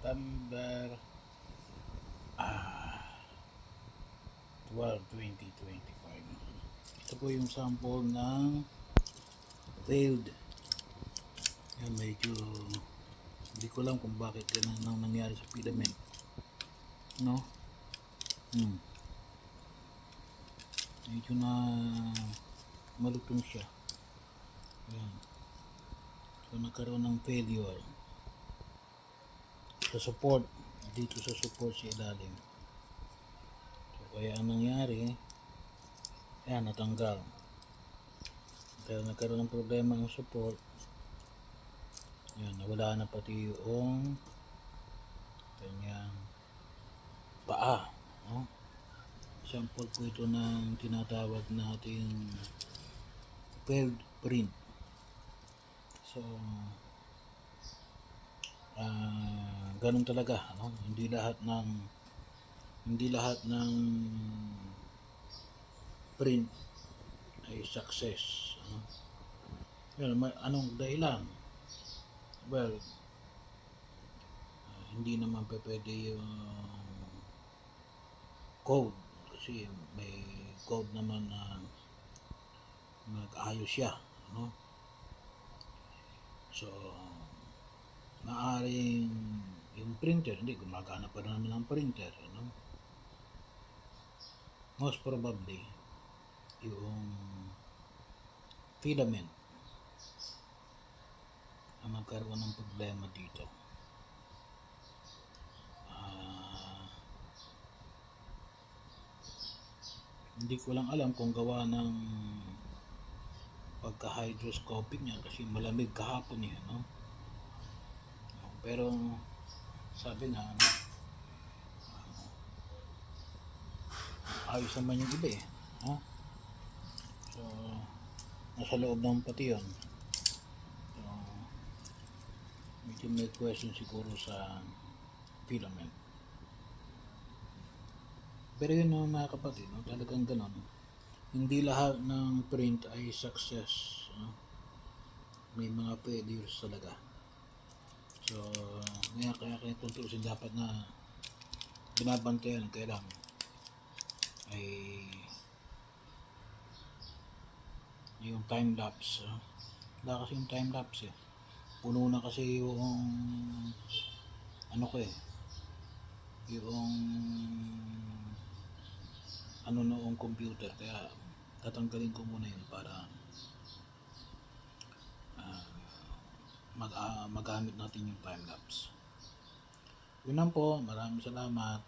September 12, 2025. Ito po yung sample ng failed. Yan, medyo hindi ko alam kung bakit ganun ang nangyari sa filament, no? Medyo na malutong siya. Yan. So nagkaroon ng failure sa support, dito sa support sa ilalim. So kaya ang nangyari, yan, natanggal. Kaya nagkaroon ng problema ang support. Yan, nawala na pati yung kanyang paa, no? Sample po ito ng tinatawag nating failed print. So ganun talaga, no? Hindi lahat ng print ay success, no? Yan, anong dahilan? Well, hindi naman pwede yung code, kasi may code naman na mag-ayos siya, no? So maaring yung printer, hindi gumagana pa naman ang printer, no? Most probably yung filament ang magkaroon ng problema dito. Hindi ko lang alam kung gawa ng pagka-hydroscopic niya kasi malamig kahapon eh, no? Pero sabi na ayos naman yung iba eh, no? So nasa loob ng pati yun. So medyo may question siguro sa filament. Pero yun mga kapatid, no? Talagang ganon. Hindi lahat ng print ay success, no? May mga failures talaga. So kaya kung tuusin, dapat na binabantayan kailangan ay yung time lapse, no? Wala kasi yung time lapse eh. Puno na kasi yung ano ko eh, yung ano noong computer, kaya tatanggalin ko muna yun para magamit natin yung time lapse. Yun lang po, maraming salamat.